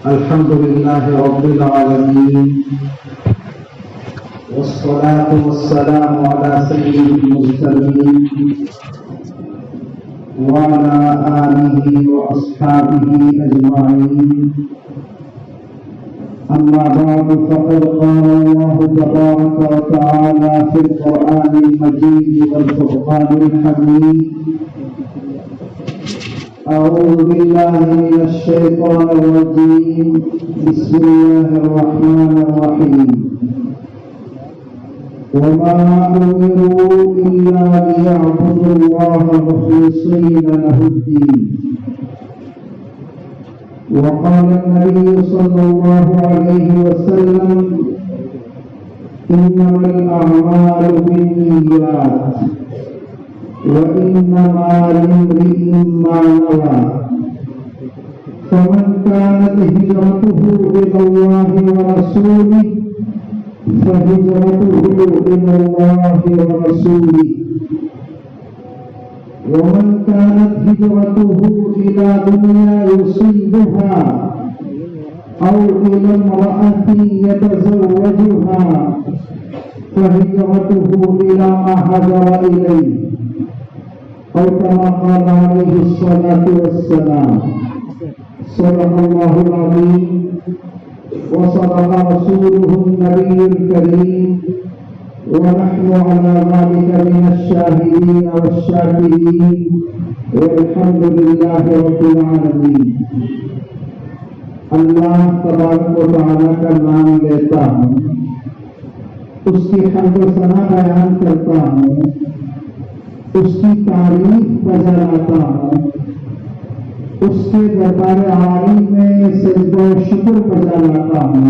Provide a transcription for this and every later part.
الحمد لله رب العالمين والصلاة والسلام على سيد المرسلين وعلى آله وأصحابه أجمعين. أما بعد فقد قال الله تبارك وتعالى في القرآن المجيد والفرقان الحميد: أعوذ بالله من الشيطان الرجيم. بسم الله الرحمن الرحيم. وما أمروا إلا ليعبدوا الله مخلصين له الدين. وقال النبي صلى الله عليه وسلم: إنما الأعمال بالنيات وإنما لامرئ ما نوى. فمن كانت هجرته إلى الله ورسوله فهجرته إلى الله ورسوله. ومن كانت هجرته إلى دنيا يصيبها أو إلى امرأة يتزوجها فهجرته إلى ما هاجر إليه، أو كما قال عليه الصلاة والسلام. صدق الله العظيم وصدق رسوله النبي الكريم، ونحن على ذلك من الشاهدين والشاكرين، والحمد لله رب العالمين. اللہ تبارک و تعالیٰ کا نام لیتا ہوں، اس کی حمد و ثنا بیان کرتا ہوں، اس کی تعریف بجا لاتا ہوں، اس کے دربار عالی میں سجدہ و شکر بجا لاتا ہوں،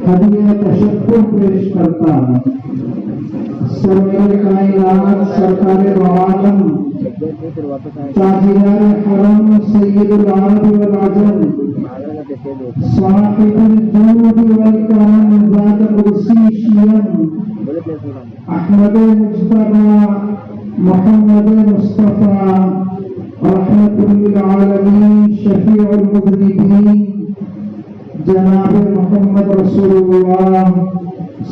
ہدیہ تشکر پیش کرتا ہوں. سرور کائنات سرکار عالم تاجدار حرم سید العرب والعجم صاحب الجود والکرم ذات کرسی شیم احمد مجتبی محمد مصطفیٰ رحمت للعالمین شفیع المذنبین جناب محمد رسول اللہ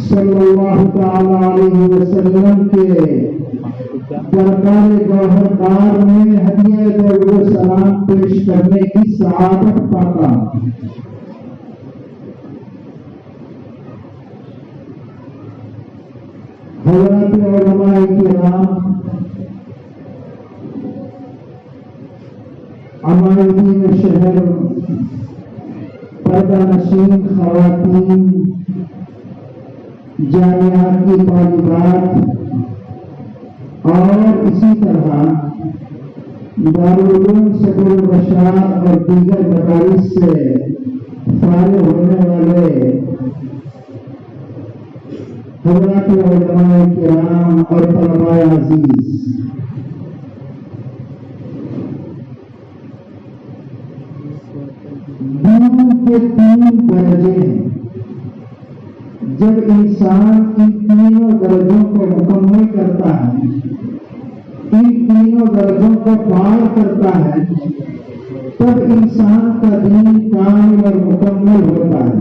صلی اللہ تعالی علیہ وسلم کے دربار گوہردار میں ہدیہ درود و سلام پیش کرنے کی سعادت پاتا ہوں. حضرات علماء کرام، عمائدین شہر، پردہ نشین خواتین، جامعات کی طالبات اور اسی طرح دارالعلوم سبل الرشاد اور دیگر مدارس سے فارغ ہونے والے حضرات علماء کرام اور طلباء عزیز، دین کے 3 درجے ہیں. جب انسان ان تینوں درجوں کو مکمل کرتا ہے، ان تینوں درجوں کو پار کرتا ہے، تب انسان کا دین کامل اور مکمل ہوتا ہے.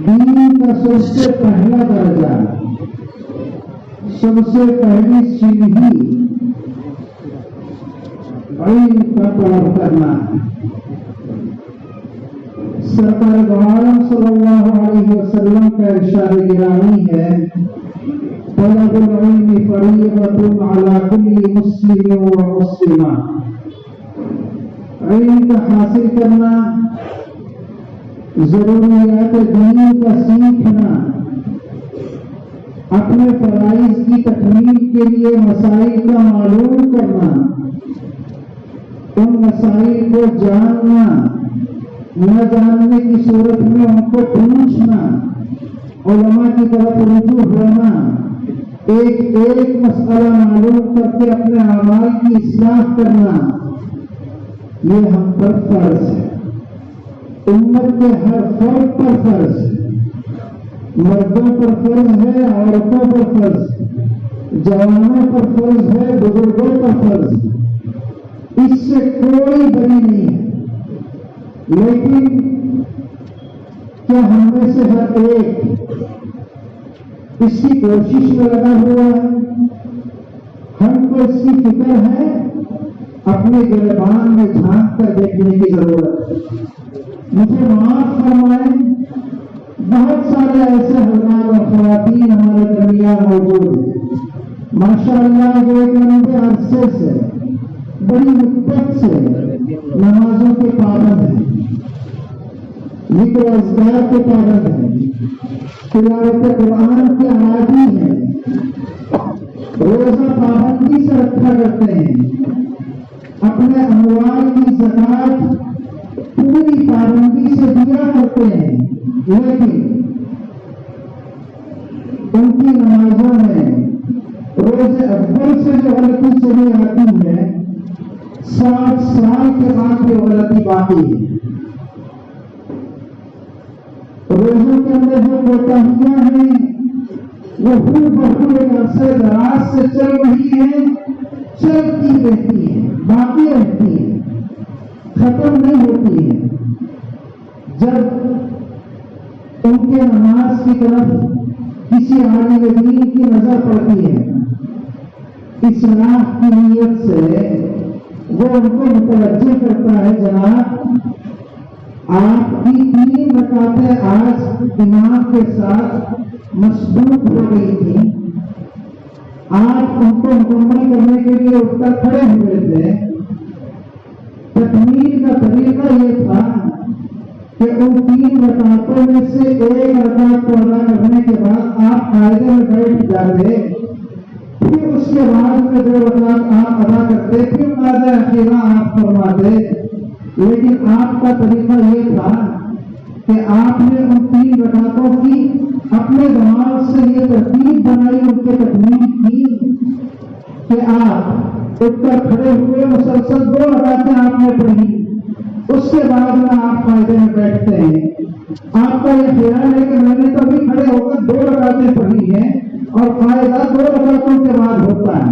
دین کا سب سے پہلا درجہ، سب سے پہلی سیڑھی علم کا طلب کرنا ہے. سرکار عالم صلی اللہ علیہ وسلم کا ارشاد گرامی ہے: طلب العلم فریضۃ علی کل مسلم و مسلمہ. علم کا حاصل کرنا، ضروریات دین کا سیکھنا، اپنے فرائض کی تکمیل کے لیے مسائل کا معلوم کرنا، ان مسائل کو جاننا، نہ جاننے کی صورت میں ان کو پوچھنا، علماء کی طرف رجوع ہونا، ایک ایک مسئلہ معلوم کر کے اپنے اعمال کی اصلاح کرنا، یہ ہم پر فرض ہے. امت کے ہر فرد پر فرض ہے. مردوں پر فرض ہے، عورتوں پر فرض ہے، جوانوں پر فرض ہے، بزرگوں پر فرض ہے. اس سے کوئی بری نہیں ہے. لیکن کیا ہم میں سے ہر ایک اس کی کوشش میں لگا ہوا ہے؟ ہم کو اس کی فکر ہے؟ اپنے گریبان میں جھانک کر دیکھنے کی ضرورت ہے۔ مجھے معاف فرمائیں، بہت سارے ایسے حضرات اور خواتین ہمارے درمیان موجود ہیں ماشاء اللہ، جو ایک لمبے عرصے سے بڑی مدت سے نمازوں کے پابند ہیں، ذکر اذکار کے پابند ہیں، تلاوت قرآن کے عادی ہیں، روزہ پابندی سے رکھا کرتے ہیں، اپنے اموال کی زکات پوری پابندی سے دیا کرتے ہیں، لیکن ان کی نمازوں میں روز اول سے جو غلطی چلی آتی ہے 60 سال کے بعد یہ غلطی باقی ہے۔ روزوں کے اندر جو کوتاہیاں ہیں وہ ہو بہو ایک عرصے دراز سے چل رہی ہیں، چلتی رہتی ہے، باقی رہتی ہے، ختم نہیں ہوتی ہے۔ جب ان کے نماز کی طرف کسی عالم دین کی نظر پڑتی ہے اصلاح کی نیت سے، وہ ان کو متوجہ کرتا ہے، جناب آپ کی 3 رکعتیں آج امام کے ساتھ مسبوق ہو گئی تھی، آپ ان کو مکمل کرنے کے لیے اٹھ کر کھڑے ہوئے تھے۔ تکمیل کا طریقہ یہ تھا کہ ان 3 رکعتوں میں سے 1 رکعت کو ادا کرنے کے بعد آپ قاعدے میں بیٹھ جاتے، پھر اس کے بعد میں 2 رکعت آپ ادا کرتے، پھر قاعدہ اخیرہ آپ فرماتے۔ لیکن آپ کا طریقہ یہ تھا کہ آپ نے ان 3 رکعتوں کی اپنے دماغ سے یہ ترتیب بنائی، ان کے تکمیل کی کہ آپ اٹھ کر کھڑے ہوئے، مسلسل 2 رکعتیں آپ نے پڑھی، اس کے بعد میں آپ قاعدے میں بیٹھتے ہیں۔ آپ کا یہ خیال ہے کہ میں نے تو ابھی کھڑے ہو کر 2 رکعتیں پڑھی ہیں اور قاعدہ 2 رکعتوں کے بعد ہوتا ہے۔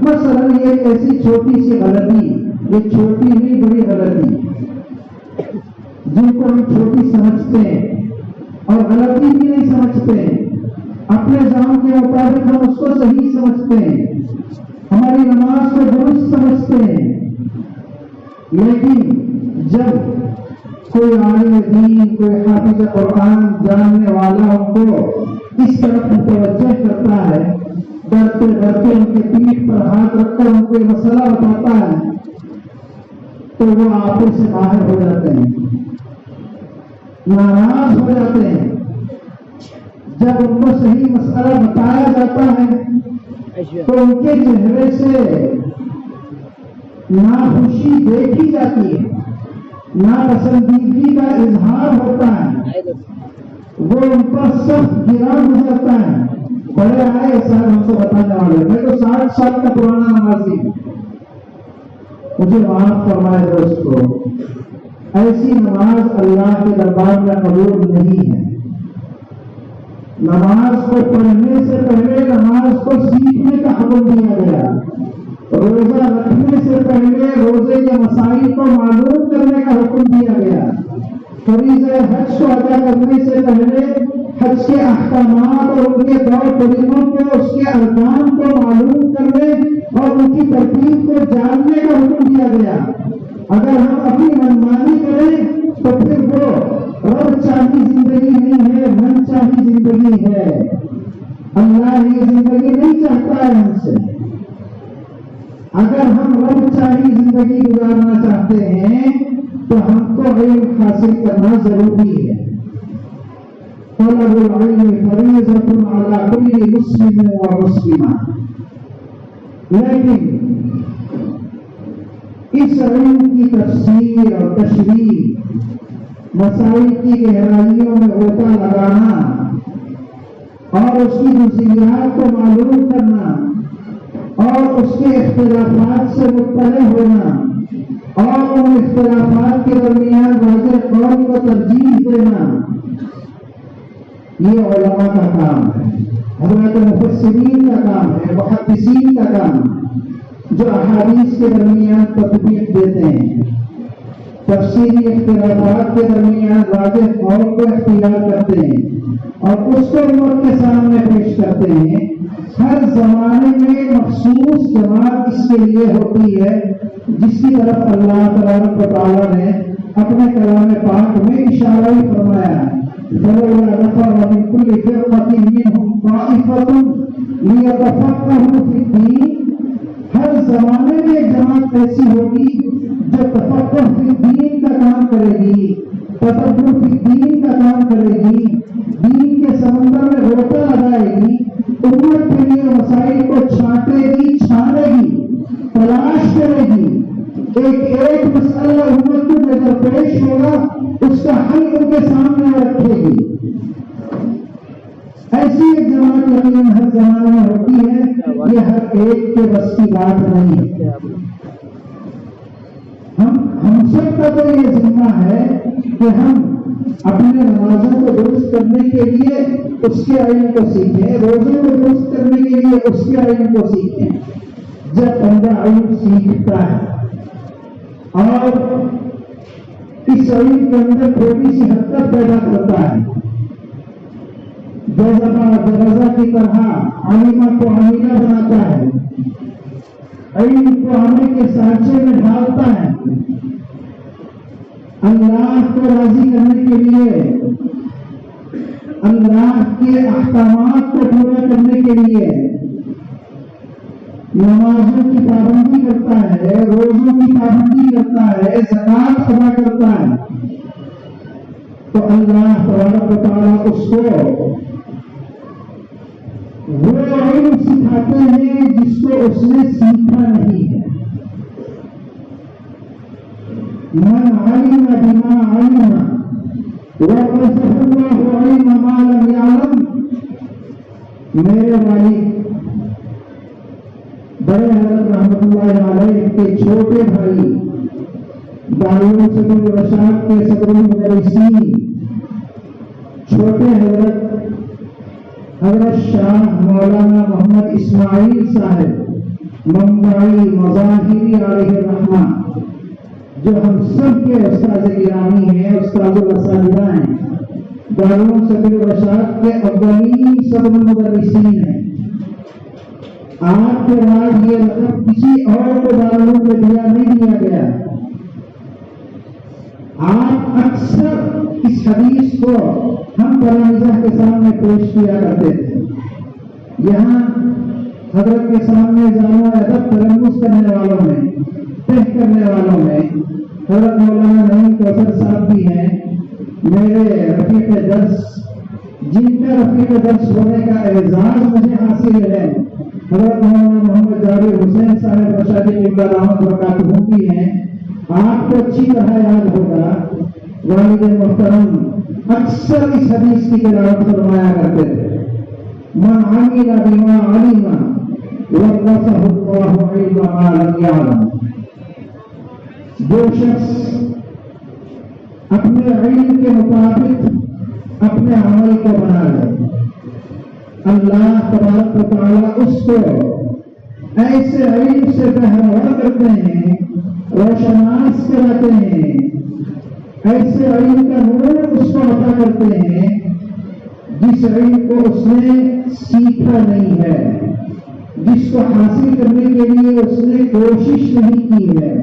مثلا یہ ایسی چھوٹی سی غلطی، یہ چھوٹی نہیں بڑی غلطی جن کو ہم چھوٹی سمجھتے ہیں اور غلطی بھی نہیں سمجھتے، اپنے ذہن کے مطابق ہم اس کو صحیح سمجھتے ہیں، ہماری نماز کو درست سمجھتے ہیں، لیکن جب کوئی عالم دین، کوئی حافظ قرآن جاننے والا ان کو اس طرف متوجہ کرتا ہے، ڈرتے ڈرتے ان کی پیٹھ پر ہاتھ رکھ کر ان کو یہ مسئلہ بتاتا ہے، تو وہ آپس سے باہر ہو جاتے ہیں، ناراض ہو جاتے ہیں۔ جب ان کو صحیح مسئلہ بتایا جاتا ہے تو ان کے چہرے سے ناخوشی دیکھی جاتی ہے، ناپسندیدگی کا اظہار ہوتا ہے، وہ ان پر سخت گرا گزرتا ہے۔ بڑے آئے سر ہم کو بتانے والے، میں تو 60 سال کا پرانا نمازی ہوں، مجھے معاف فرمائے دوستو، ایسی نماز اللہ کے دربار میں قبول نہیں ہے۔ نماز کو پڑھنے سے پہلے نماز کو سیکھنے کا حکم دیا گیا، روزہ رکھنے سے پہلے روزے کے مسائل کو معلوم کرنے کا حکم دیا گیا، فریضہ حج کو ادا کرنے سے پہلے حج کے احکامات اور ان کے طور طریقوں کو، اس کے ارکان کو معلوم کرنے اور ان کی ترتیب کو جاننے کا حکم دیا گیا۔ اگر ہم اپنی منمانی کریں تو پھر وہ رب چاہی زندگی نہیں ہے، من چاہی زندگی ہے۔ اللہ یہ زندگی نہیں چاہتا ہے ہم سے۔ اگر ہم رب چاہی زندگی گزارنا چاہتے ہیں تو ہم کو علم حاصل کرنا ضروری ہے۔ طلب العلم فریضۃ علی کل مسلم و مسلمہ، لیکن اس علم کی تفسیر اور تشریح، مسائل کی گہرائیوں میں غوطہ لگانا اور اس کی جزئیات کو معلوم کرنا اور اس کے اختلافات سے مطلع ہونا اور ان اختلافات کے درمیان واضح قول کو ترجیح دینا، یہ علماء کا کام ہے، حضرات مفسرین کا کام ہے، محدثین کا کام، جو احادیث کے درمیان تطبیق دیتے ہیں۔ تفصیلی اختلافات کے درمیان واضح قول کو اختیار کرتے ہیں اور اس کو امت کے سامنے پیش کرتے ہیں۔ ہر زمانے میں مخصوص جماعت اس کے لیے ہوتی ہے جس کی طرف اللہ تبارک و تعالیٰ نے اپنے کلام پاک میں اشارہ ہی فرمایا ہے۔ فَلَوْلَا نَفَرَ مِن كُلِّ فِرْقَةٍ مِّنْهُمْ طَائِفَةٌ لِيَتَفَقَّهُوا فِي الدِّينِ، ہر زمانے میں ایک جماعت ایسی ہوگی جو تفقہ فی الدین کا کام کرے گی، تدبر فی الدین کا کام کرے گی، دین کے سمندر میں غوطہ لگائے گی، امت کے لیے مسائل کو چھانٹے گی، چھانے گی، تلاش کرے گی، ایک مسئلہ امت کو جو درپیش ہوگا اس کا حل ان کے سامنے رکھے گی۔ ایسی ایک جماعت یقیناً ہر زمانے میں ہوتی ہے، یہ ہر ایک کے بس کی بات نہیں ہے۔ ہم سب کا تو یہ ذمہ ہے کہ ہم اپنے نمازوں کو درست کرنے کے لیے اس کے علم کو سیکھیں، روزوں کو درست کرنے کے لیے اس کے علم کو سیکھیں۔ جب بندہ علم سیکھتا ہے اور اس علم کے اندر تھوڑی سی حرکت پیدا کرتا ہے، جذبہ کی طرح عالمہ کو عاملہ بناتا ہے، علم کو عمل کے سانچے میں ڈالتا ہے، اللہ کو راضی کرنے کے لیے، اللہ کے احکامات کو پورا کرنے کے لیے نمازوں کی پابندی کرتا ہے، روزوں کی پابندی کرتا ہے، زکات ادا کرتا ہے، تو اللہ تبارک و تعالیٰ اس کو وہ علم سکھاتے ہیں جس کو اس نے سیکھا نہیں ہے۔ من علم بما علم ورثه الله علم ما لم يعلم۔ میرے والد بڑے حضرت رحمۃ اللہ علیہ کے چھوٹے بھائی دارالعلوم سبیل الرشاد کے صدر المدرسین چھوٹے حضرت شاہ مولانا محمد اسماعیل صاحب ممبئی مظاہری علیہ الرحمہ، جو ہم سب کے استاد گرامی ہیں، استاد الاساتذہ ہیں، دارالعلوم سبیل الرشاد کے اولین صدر المدرسین ہیں۔ آپ کے بعد یہ لقب کسی اور کو دارالعلوم میں دیا نہیں دیا گیا۔ آپ اکثر اس حدیث کو ہم تلامذہ کے سامنے پیش کیا کرتے تھے۔ یہاں حضرت کے سامنے جامع ادب تلمس کرنے والوں میں، طے کرنے والوں میں حضرت مولانا نعیم کوثر صاحب بھی ہیں، میرے رفیق درس، جن کا رفیق درس ہونے کا اعزاز مجھے حاصل ہے، حضرت مولانا محمد جاوید حسین صاحب رشادی قبلہ رحمۃ برکاتہ کی ہیں۔ آپ کو اچھی طرح یاد ہوگا، والد محترم اکثر اس حدیث کی تلاوت فرمایا کرتے تھے، من عمل بما علم ورثه الله علم ما لم يعلم۔ جو شخص اپنے علم کے مطابق اپنے عمل کو بنا لے، اللہ تبارک و تعالیٰ اس کو ایسے علم سے بہرور کرتے ہیں، روشناس کراتے ہیں، ایسے علم کا نور اس کو عطا کرتے ہیں جس علم کو اس نے سیکھا نہیں ہے، جس کو حاصل کرنے کے لیے اس نے کوشش نہیں کی ہے،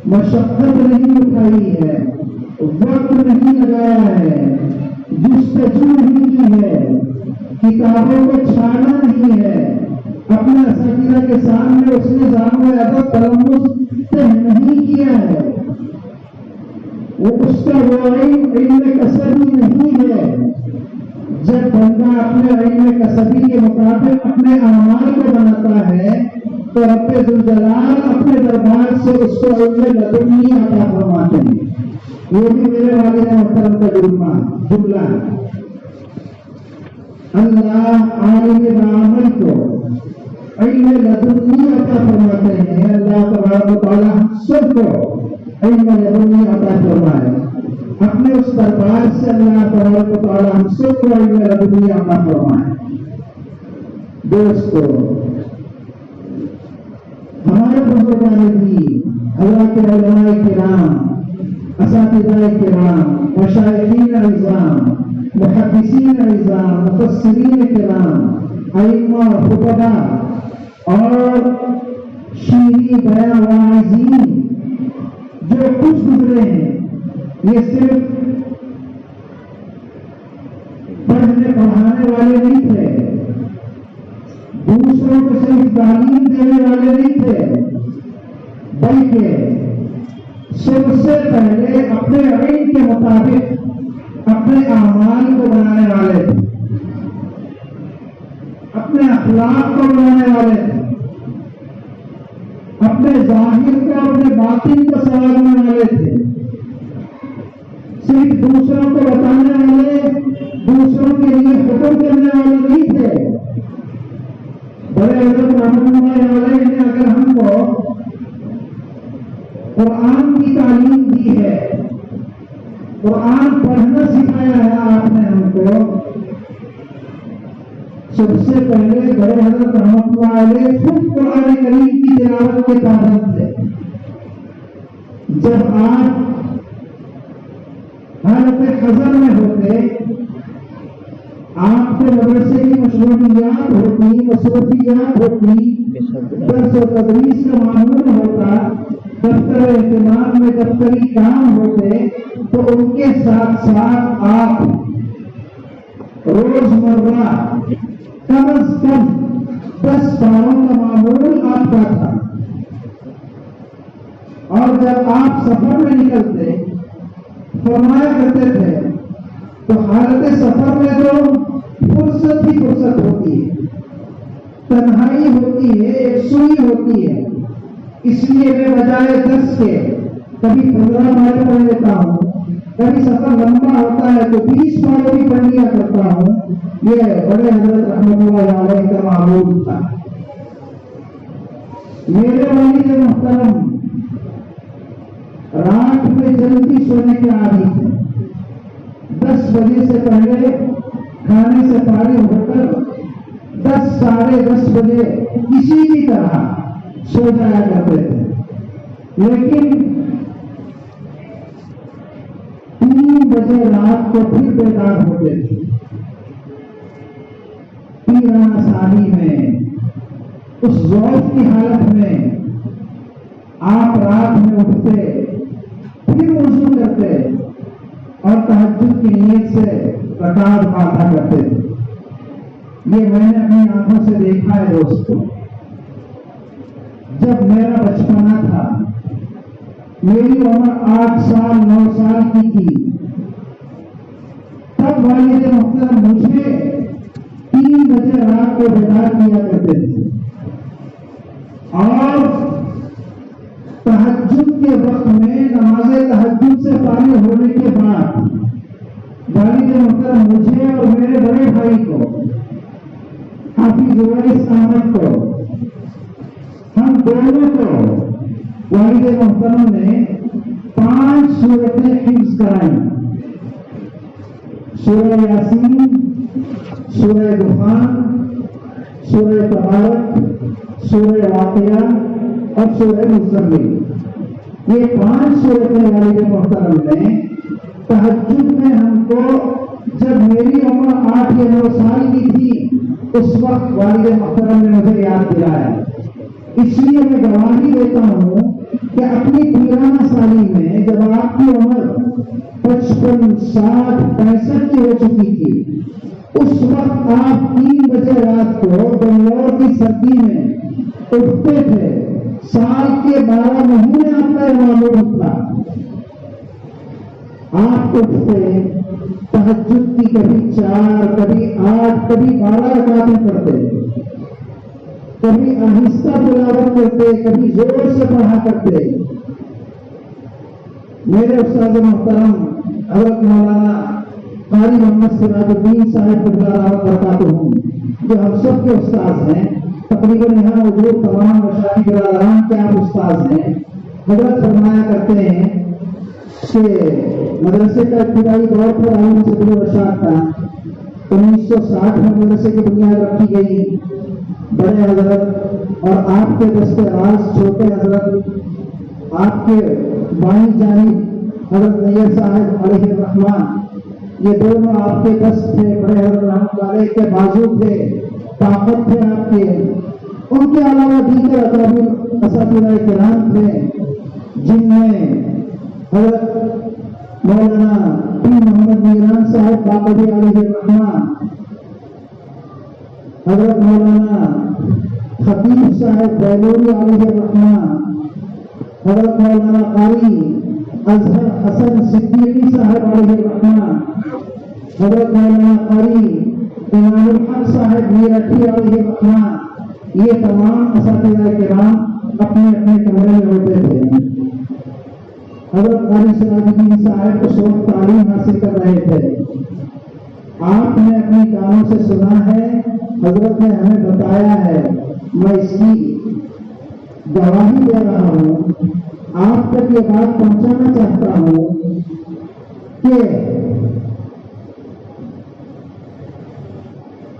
مشقت نہیں اٹھائی ہے، وقت نہیں لگایا ہے، جستجو نہیں کی ہے، کتابوں کو چھانا نہیں ہے، اپنے اساتذہ کے سامنے اس نے جامع ادب تلمس طے نہیں کیا ہے، وہ اس کا وہ علم کسبی نہیں ہے۔ جب بندہ اپنے علم کسبی کے مطابق اپنے اعمال کو بناتا ہے تو رب ذوالجلال اپنے دربار سے اس کو علم لدنی عطا فرماتے ہیں۔ یہ بھی میرے والد محترم کا جملہ ہے۔ اللہ عالم بعمل کو علم لدنی عطا فرماتے ہیں۔ اللہ تبارک و تعالیٰ ہم سب کو علم لدنی عطا فرمائے۔ اپنے اس دربار سے اللہ تبارک و تعالیٰ ہم سب کو علم لدنی عطا فرمائے۔ دوستو، ہمارے بزرگان بھی، اللہ کے علماء کرام، اساتذہ کرام، مشائخین اعظام، محدثین اعظام، مفسرین کرام، ائمہ خطبہ اور شیریں بیان واعظین جو کچھ گزرے ہیں، یہ صرف پڑھنے پڑھانے والے نہیں تھے، دوسروں کو صرف تعلیم دینے والے نہیں تھے، بلکہ سب سے پہلے اپنے علم کے مطابق اپنے اعمال کو بنانے والے تھے، اپنے اخلاق کو بنانے والے تھے، اپنے ظاہر کو اپنے باطن کو سنوارنے والے تھے، صرف دوسروں کو بتانے والے، دوسروں کے لیے حکم کرنے والے نہیں تھے۔ بڑے حضرت رحمۃ اللہ علیہ نے اگر ہم کو قرآن کی تعلیم دی ہے، قرآن پڑھنا سکھایا ہے آپ نے ہم کو، سب سے پہلے بڑے حضرت رحمۃ اللہ علیہ خود قرآن کریم کی تلاوت کے پابند تھے۔ جب آپ حالت خزر میں ہوتے، آپ کے مدرسے کی مشغولیات ہوتی، مصروفیات ہوتی، درس و تدریس کا معمول ہوتا، دفتر اہتمام میں دفتری کام ہوتے، تو ان کے ساتھ ساتھ آپ روزمرہ کم از کم 10 پاروں کا معمول آپ کا تھا، اور جب آپ سفر میں نکلتے فرمایا کرتے تھے تو حالت سفر میں تو فرصت ہی فرصت ہوتی ہے، تنہائی ہوتی ہے، ایک سوئی ہوتی ہے، اس لیے میں بجائے 10 کے کبھی 15 پارے پڑھ لیتا ہوں، کبھی سفر لمبا ہوتا ہے تو 20 پارے بھی پڑھ لیا کرتا ہوں۔ یہ بڑے حضرت رحمۃ اللہ علیہ کا معمول تھا۔ میرے والد محترم رات میں جلدی سونے کے عادی تھے، 10 بجے سے پہلے کھانے سے فارغ ہو کر 10 ساڑھے 10 بجے کسی بھی طرح سو جایا کرتے تھے، لیکن 3 بجے رات کو پھر بیدار ہوتے تھے۔ پیرانہ سالی میں اس ذوق کی حالت میں آپ رات میں اٹھتے، پھر وضو کرتے اور تہجد کی نیت سے رکعت ادا کرتے تھے۔ یہ میں نے اپنی آنکھوں سے دیکھا ہے دوستو۔ جب میرا بچپنا تھا، میری عمر 8 سال 9 سال کی تھی، تب والد محترم مجھے 3 بجے رات کو بیدار کیا کرتے تھے، اور تہجد کے وقت میں نماز تہجد سے فارغ ہونے کے بعد والد محترم مجھے اور میرے بڑے بھائی کو، حافظ اویس احمد کو، ہم دونوں کو والد محترم نے 5 سورتیں حفظ کرائیں: سورہ یاسین، سورہ دخان، سورہ تبارک، سورہ واقعہ اور سورہ مزمل۔ یہ 5 سورتیں والد محترم نے تہجد میں ہم کو، جب میری عمر 8 یا 9 سال کی تھی، اس وقت والد محترم نے مجھے یاد دلایا۔ اس لیے میں گواہی دیتا ہوں کہ اپنی پیرانہ سالی میں جب آپ کی عمر 55، 60، 65 کی ہو چکی تھی، اس وقت آپ 3 بجے رات کو بنگلور کی سردی میں اٹھتے تھے۔ سال کے 12 مہینے آپ کا معمول تھا، آپ اٹھتے، تہجد کی کبھی 4، کبھی 8، کبھی 12 رکعتیں پڑھتے، کبھی آہستہ تلاوت کرتے، کبھی زور سے پڑھا کرتے۔ میرے استاد محترم حضرت مولانا قاری محمد سراج الدین صاحب برکاتہم، جو ہم سب کے استاد ہیں، تقریباً یہاں موجود تمام مشائخ برادران کے آپ استاد ہیں، حضرت فرمایا کرتے ہیں کہ مدرسے کا ابتدائی دور پر عالم صدر الرشاد تھا، 1960 میں مدرسے کی بنیاد رکھی گئی۔ بڑے حضرت اور آپ کے دست راز چھوٹے حضرت، آپ کے بائیں جانب حضرت نیر صاحب علیہ الرحمہ، یہ دونوں آپ کے دست تھے، بڑے حضرت رحمۃ اللہ علیہ کے بازو تھے، طاقت تھے آپ کے۔ ان کے علاوہ دیگر اکابر اساتذہ کرام تھے، جن میں حضرت مولانا پیر محمد میران صاحب باقی علیہ الرحمہ، حضرت مولانا خطیب صاحب بیلوری علیہ الرحمہ، حضرت مولانا قاری اظہر حسن صدیقی صاحب علیہ الرحمہ، حضرت مولانا قاری امام الحق صاحب میرٹھی علیہ الرحمہ، یہ تمام اساتذہ کرام اپنے اپنے کمرے میں ہوتے تھے۔ حضرت قاری سراج الدین صاحب اس وقت تعلیم حاصل کر رہے تھے۔ آپ نے اپنی کانوں سے سنا ہے، حضرت نے ہمیں بتایا ہے، میں اس کی گواہی دے رہا ہوں، آپ تک یہ بات پہنچانا چاہتا ہوں کہ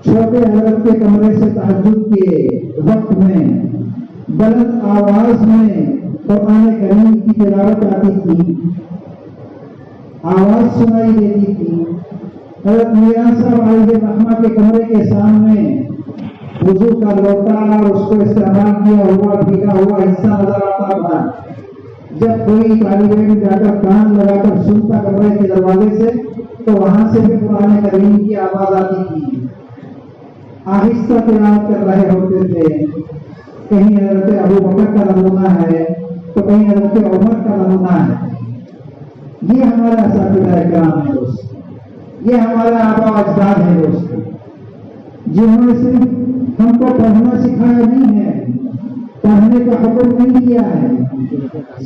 چھوٹے حضرت کے کمرے سے تہجد کے وقت میں بلند آواز میں قرآن کریم کی تلاوت آتی تھی، آواز سنائی دیتی تھی۔ حضرت میران صاحب علیہ الرحمہ کے کمرے کے سامنے وضو کا لوٹا اور اس کو استعمال کیا ہوا بھیگا ہوا حصہ نظر آتا تھا۔ جب کوئی طالب علم جا کر کان لگا کر سنتا کمرے کے دروازے سے تو وہاں سے بھی قرآن کریم کی آواز آتی تھی، آہستہ تلاوت کر رہے ہوتے تھے۔ کہیں حضرت ابو بکر کا نمونہ ہے تو کہیں حضرت عمر کا نمونہ ہے۔ یہ ہمارا اساتذہ کرام ہے دوست، یہ ہمارا آبا و اجداد ہے دوست، جنہوں نے صرف ہم کو پڑھنا سکھایا نہیں ہے، پڑھنے کا حکم نہیں کیا ہے،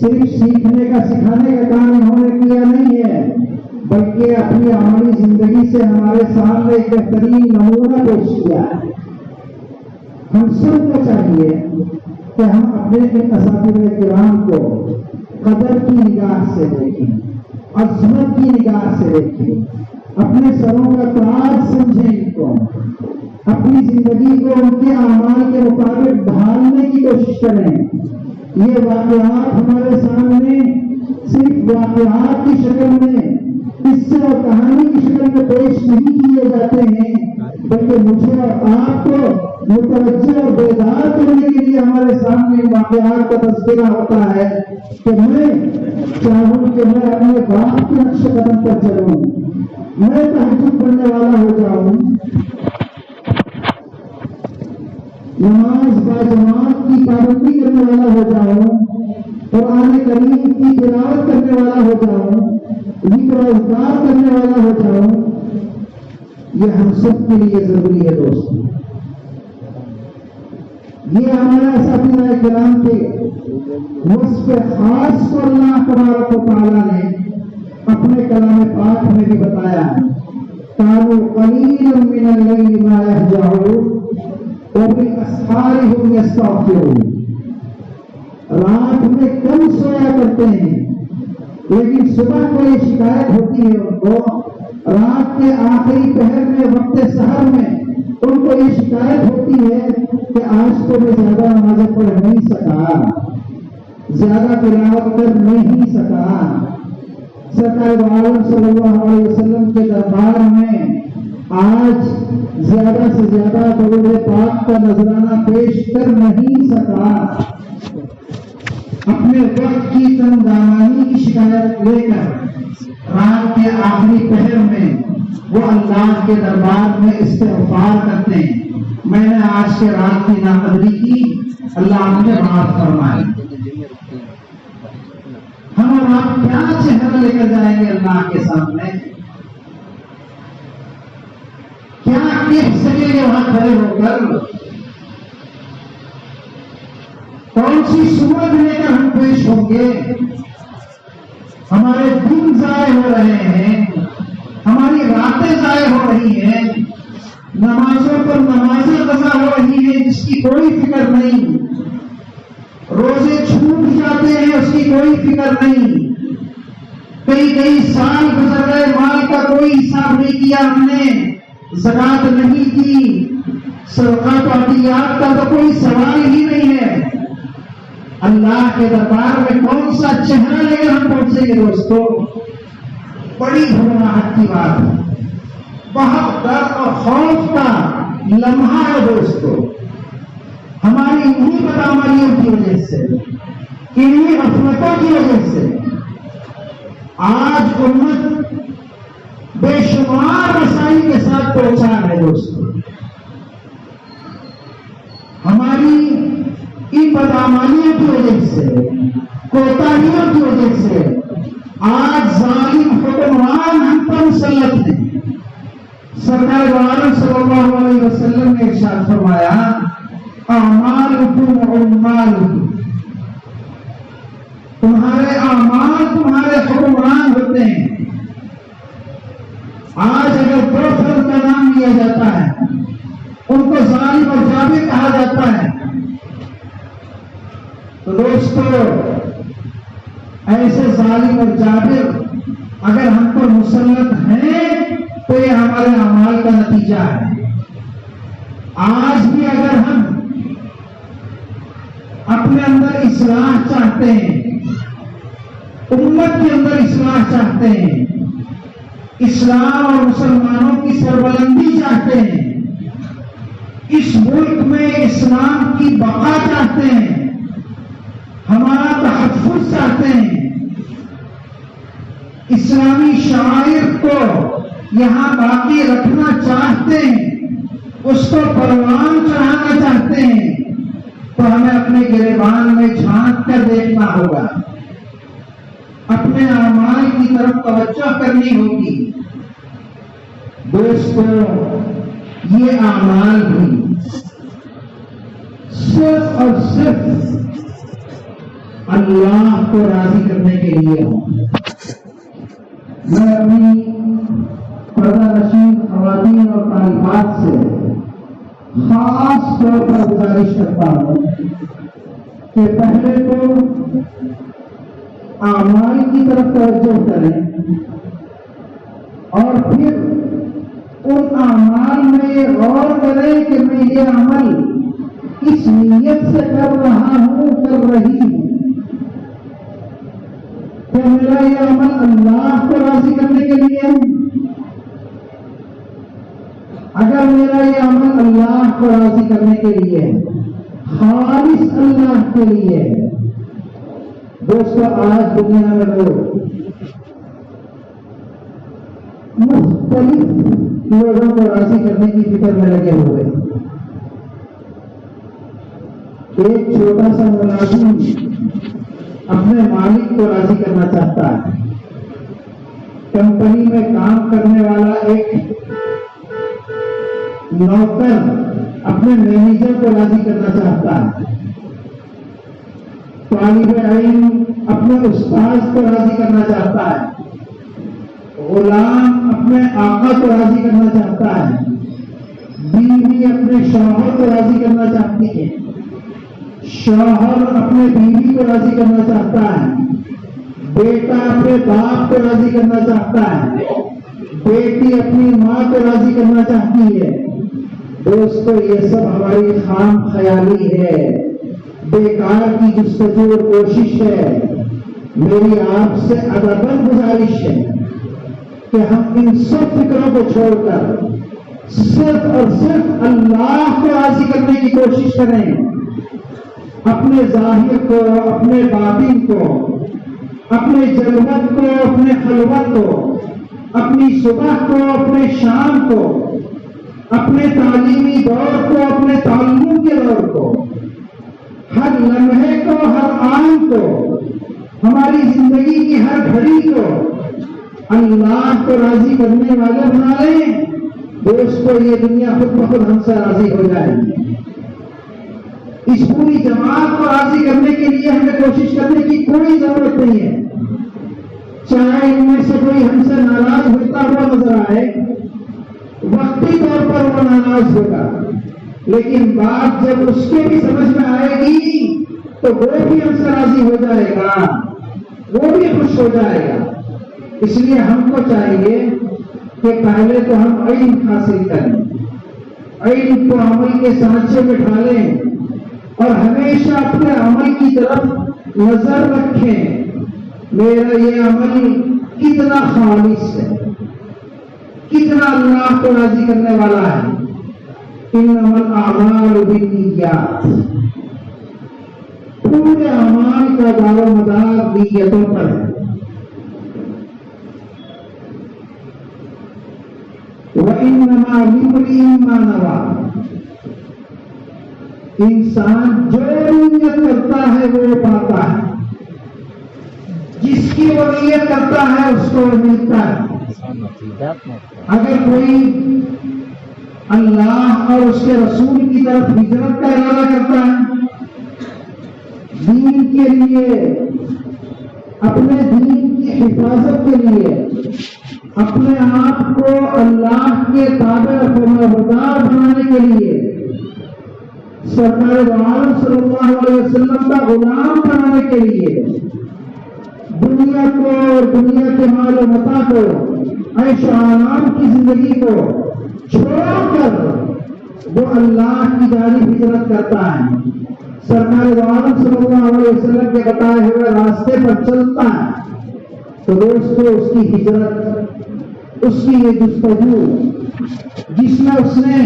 صرف سیکھنے کا سکھانے کا کام انہوں نے کیا نہیں ہے، بلکہ اپنی عملی زندگی سے ہمارے سامنے ایک بہترین نمونہ پیش کیا ہے۔ ہم سب کو چاہیے کہ ہم اپنے اساتذہ کرام کو قدر کی نگاہ سے دیکھیں، عظمت کی نگاہ سے دیکھیں، اپنے سروں کا تاج سمجھیں، ان کو اپنی زندگی کو ان کے اعمال کے مطابق ڈھالنے کی کوشش کریں۔ یہ واقعات ہمارے سامنے صرف واقعات کی شکل میں، قصے اور کہانی کی شکل میں پیش نہیں کیے جاتے ہیں، بلکہ مجھے اور آپ کو متوجہ اور بیدار کرنے کے لیے ہمارے سامنے واقعات کا تذکرہ ہوتا ہے کہ میں چاہوں کہ میں اپنے باپ کے نقش قدم پر چلوں، میں تہجد پڑھنے والا ہو جاؤں، نماز باجماعت کی پابندی کرنے والا ہو جاؤں، قرآن کریم کی تلاوت کرنے والا ہو جاؤں، ذکر و اذکار کرنے والا ہو جاؤں۔ یہ ہم سب کے لیے ضروری ہے دوستوں۔ یہ ہمارا اساتذہ کرام کے وصف خاص کو اللہ تبارک و تعالیٰ نے اپنے کلام پاک میں بھی بتایا ہے۔ کانوا قلیلا من اللیل ما یہجعون وبالاسحار هم یستغفرون۔ رات میں کم سویا کرتے ہیں، لیکن صبح کو یہ شکایت ہوتی ہے ان کو، رات کے آخری پہر میں وقت سحر میں ان کو یہ شکایت ہوتی ہے کہ آج تو میں زیادہ نمازیں پڑھ نہیں سکا، زیادہ تلاوت کر نہیں سکا۔ سرکار عالم صلی اللہ علیہ وسلم کے دربار میں آج زیادہ سے زیادہ درود پاک کا نذرانہ پیش کر نہیں سکا۔ اپنے وقت کی تنگدامانی کی شکایت لے کر رات کے آخری پہر میں وہ اللہ کے دربار میں استغفار کرتے ہیں، میں نے آج کے رات کی ناقدری کی، اللہ مجھے معاف فرمائے۔ ہم اور آپ کیا چہرہ لے کر جائیں گے اللہ کے سامنے؟ کیا کہہ سکیں گے وہاں کھڑے ہو کر؟ کون سی صورت لے کر ہم پیش ہوں گے؟ ہمارے دن ضائع ہو رہے ہیں، ہماری راتیں ضائع ہو رہی ہیں، نمازوں پر نمازیں قضا ہو رہی ہیں جس کی کوئی فکر نہیں، روزے چھوٹ جاتے ہیں اس کی کوئی فکر نہیں، کئی سال گزر گئے، مال کا کوئی حساب نہیں کیا ہم نے، زکات نہیں کی، صدقات و عطیات کا تو کوئی سوال ہی نہیں ہے۔ اللہ کے دربار میں کون سا چہرہ لے کر ہم پہنچیں ہیں دوستو بڑی گھبراہٹ کی بات ہے، بہت ڈر اور خوف کا لمحہ ہے دوستو، ہماری انہی بدعملیوں کی وجہ سے، انہی غفلتوں کی وجہ سے آج امت بے شمار مسائل کے ساتھ پریشان ہے دوستو۔ ہماری ان بدعملیوں کی وجہ سے، کوتاہیوں کی وجہ سے آج ظالم حکمران ہم پر مسلط ہیں۔ سرکار دو عالم صلی اللہ علیہ وسلم نے ارشاد فرمایا اعمالکم عمالکم، تمہارے اعمال تمہارے حکمران ہوتے ہیں۔ آج اگر دو فرد کا نام لیا جاتا ہے ان کو ظالم اور جابر کہا جاتا ہے، تو دوستو ایسے ظالم اور جابر اگر ہم پر مسلط ہیں تو یہ ہمارے اعمال کا نتیجہ ہے۔ آج بھی اگر ہم اپنے اندر اصلاح چاہتے ہیں، امت کے اندر اصلاح چاہتے ہیں، اسلام اور مسلمانوں کی سربلندی چاہتے ہیں، اس ملک میں اسلام کی بقا چاہتے ہیں، ہمارا تحفظ چاہتے ہیں، اسلامی شعائر کو یہاں باقی رکھنا چاہتے ہیں، اس کو پروان چڑھانا چاہتے ہیں، تو ہمیں اپنے گریبان میں جھانک کر دیکھنا ہوگا، اپنے اعمال کی طرف توجہ کرنی ہوگی۔ دوستو یہ اعمال بھی صرف اور صرف اللہ کو راضی کرنے کے لیے ہوں۔ میں اپنی پردہ نشین خواتین اور طالبات سے خاص طور پر گزارش کرتا ہوں کہ پہلے تو اعمال کی طرف توجہ کریں اور پھر ان اعمال میں یہ غور کریں کہ میں یہ عمل کس نیت سے کر رہا ہوں، کر رہی ہوں۔ کیا میرا یہ عمل اللہ کو راضی کرنے کے لیے ہے؟ اگر میرا یہ عمل اللہ کو راضی کرنے کے لیے ہے، خالص اللہ کے لیے ہے، دوستو آج دنیا میں لوگ مختلف لوگوں کو راضی کرنے کی فکر میں لگے ہوئے۔ ایک چھوٹا سا ملازم اپنے مالک کو راضی کرنا چاہتا ہے، کمپنی میں کام کرنے والا ایک نوکر اپنے مینیجر کو راضی کرنا چاہتا ہے، طالب علم اپنے استاذ کو راضی کرنا چاہتا ہے، غلام اپنے آقا کو راضی کرنا چاہتا ہے، بیوی اپنے شوہر کو راضی کرنا چاہتی ہے، شوہر اپنے بیوی کو راضی کرنا چاہتا ہے، بیٹا اپنے باپ کو راضی کرنا چاہتا ہے، بیٹی اپنی ماں کو راضی کرنا چاہتی ہے۔ دوستو یہ سب ہماری خام خیالی ہے، بیکار کی جستجو اور کوشش ہے۔ میری آپ سے ادباً گزارش ہے کہ ہم ان سب فکروں کو چھوڑ کر صرف اور صرف اللہ کو راضی کرنے کی کوشش کریں، اپنے ظاہر کو، اپنے باطن کو، اپنے جلوت کو، اپنے خلوت کو، اپنی صبح کو، اپنے شام کو، اپنے تعلیمی دور کو، اپنے تعلیم کے دور کو، ہر لمحے کو، ہر آن کو، ہماری زندگی کی ہر گھڑی کو اللہ کو راضی کرنے والے بنا لیں۔ دوستو یہ دنیا خود بخود ہم سے راضی ہو جائے گی۔ اس پوری جماعت کو راضی کرنے کے لیے ہمیں کوشش کرنے کی کوئی ضرورت نہیں ہے، چاہے ان میں سے کوئی ہم سے ناراض ہوتا ہوا نظر آئے، وقتی طور پر وہ ناراض ہوگا، لیکن بات جب اس کے بھی سمجھ میں آئے گی تو وہ بھی ہم سے راضی ہو جائے گا، وہ بھی خوش ہو جائے گا۔ اس لیے ہم کو چاہیے کہ پہلے تو ہم علم حاصل کریں، علم کو عمل کے سانچے میں ڈالیں اور ہمیشہ اپنے عمل کی طرف نظر رکھیں، میرا یہ عمل کتنا خالص ہے، کتنا اللہ کو راضی کرنے والا ہے۔ انما الاعمال بالنیات، پورے اعمال کا دار و مدار نیتوں پر ہے۔ وَإِنَّمَا لِامْرِئٍ مَّا نَوَىٰ، انسان جو نیت کرتا ہے وہ پاتا ہے، جس کی وہ نیت کرتا ہے اس کو ملتا ہے۔ اگر کوئی اللہ اور اس کے رسول کی طرف ہجرت کا ارادہ کرتا ہے، دین کے لیے، اپنے دین کی حفاظت کے لیے، اپنے آپ کو اللہ کے تابع فرمانبردار بنانے کے لیے، سرکار عالم صلی اللہ علیہ وسلم کا غلام بنانے کے لیے، دنیا کو اور دنیا کے مال و متاع کو، عیش و آرام کی زندگی کو چھوڑ کر وہ اللہ کی جانب ہجرت کرتا ہے، سرکار عالم صلی اللہ علیہ وسلم کے بتائے ہوئے راستے پر چلتا ہے، تو دوستو اس کی ہجرت، اس کی یہ جستجو جس میں اس نے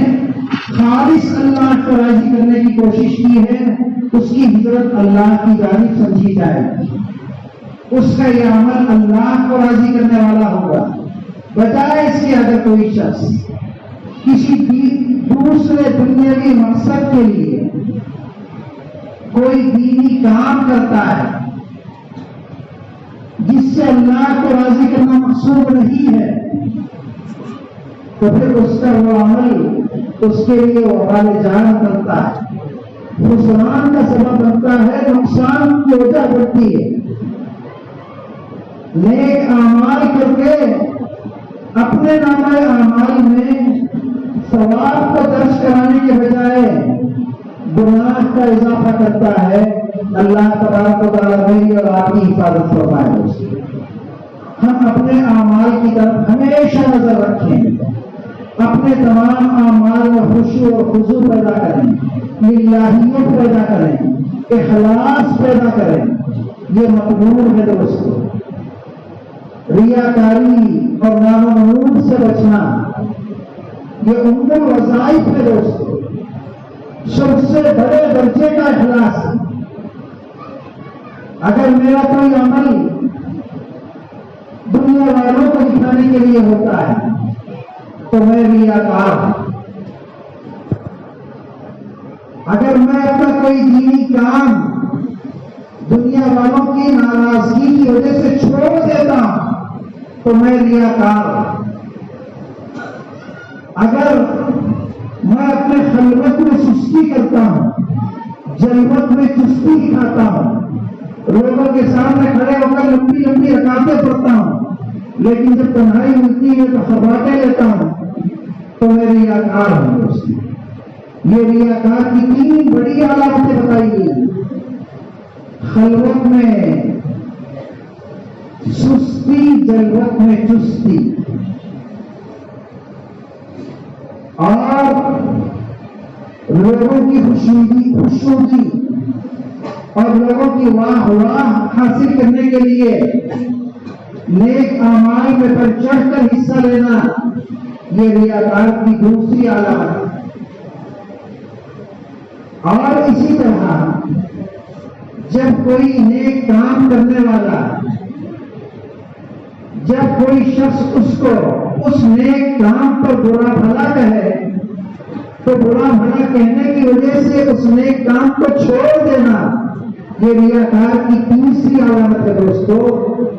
خالص اللہ کو راضی کرنے کی کوشش کی ہے، اس کی ہجرت اللہ کی جانب سمجھی جائے، اس کا یہ عمل اللہ کو راضی کرنے والا ہوگا، بجائے اس کے اگر کوئی شخص کسی دوسرے دنیاوی مقصد کے لیے کوئی دینی کام کرتا ہے جس سے اللہ کو راضی کرنا مقصود نہیں ہے، تو پھر اس کا وہ عمل اس کے لیے وبال جان بنتا ہے، خسران کا سبب بنتا ہے، نقصان کی وجہ بنتی ہے۔ نیک اعمال کر کے اپنے نامہ اعمال میں ثواب کو درج کرانے کے بجائے گناہ کا اضافہ کرتا ہے، اللہ تبارک و تعالیٰ میری اور آپ کی حفاظت فرمائے۔ ہم اپنے اعمال کی طرف ہمیشہ نظر رکھیں، اپنے تمام اعمال میں خشوع اور خضوع پیدا کریں، للہیت پیدا کریں، اخلاص پیدا کریں، یہ مقبول ہے دوستو۔ ریاکاری اور نامنون سے بچنا یہ ام الوظائف ہے دوستو، سب سے بڑے درجے کا اخلاص ہے۔ اگر میرا کوئی عمل دنیا والوں کو دکھانے کے لیے ہوتا ہے تو میں ریاکار ہوں۔ اگر میں اپنا کوئی دینی کام دنیا والوں کی ناراضگی کی وجہ سے چھوڑ دیتا ہوں تو میں ریاکار ہوں۔ اگر میں اپنے خلوت میں سستی کرتا ہوں، جلوت میں چستی دکھاتا ہوں، لوگوں کے سامنے کھڑے ہو کر لمبی لمبی رکعتیں پڑھتا ہوں، لیکن جب تنہائی ملتی ہے تو خباتے لیتا ہوں، تو میں ریاکار ہوں۔ یہ ریاکار کی تین بڑی علامتیں بتائی گئی: خلوت میں سستی، جلوت میں چستی، اور لوگوں کی خوشنودی اور لوگوں کی واہ واہ حاصل کرنے کے لیے نیک اعمال میں پر چڑھ کر حصہ لینا، یہ ریاکار کی دوسری علامت ہے۔ اور اسی طرح جب کوئی نیک کام کرنے والا، جب کوئی شخص اس کو اس نیک کام پر برا بھلا کہے تو برا بھلا کہنے کی وجہ سے اس نیک کام کو چھوڑ دینا، یہ ریاکار کی تیسری علامت ہے دوستو۔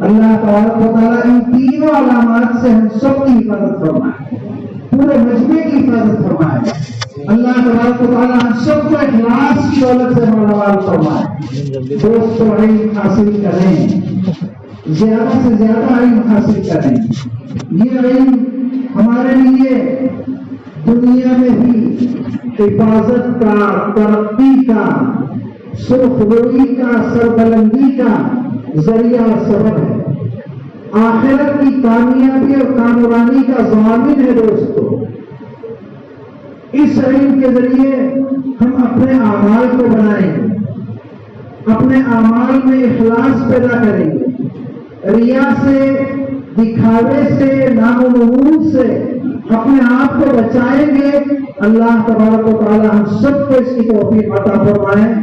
اللہ تبارک و تعالیٰ ان تینوں علامات سے ہم سب کی حفاظت فرمائے، پورے مجمع کی حفاظت فرمائے۔ اللہ تبارک و تعالیٰ ہم سب کو اخلاص کی دولت سے مالامال فرمائے۔ دوستو علم حاصل کریں، زیادہ سے زیادہ علم حاصل کریں۔ یہ علم ہمارے لیے دنیا میں بھی حفاظت کا، ترقی کا، سرخروئی کا، سربلندی کا ذریعہ اور سبب ہے، آخرت کی کامیابی اور کامرانی کا ضامن ہے دوستو۔ اس علم کے ذریعے ہم اپنے اعمال کو بنائیں گے، اپنے اعمال میں اخلاص پیدا کریں گے، ریا سے، دکھاوے سے، نامنون سے اپنے آپ کو بچائیں گے، اللہ تبارک و تعالی ہم سب کو اس کی توفیق عطا فرمائے.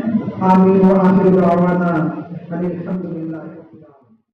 آمین و آخر دعوانا الحمدللہ.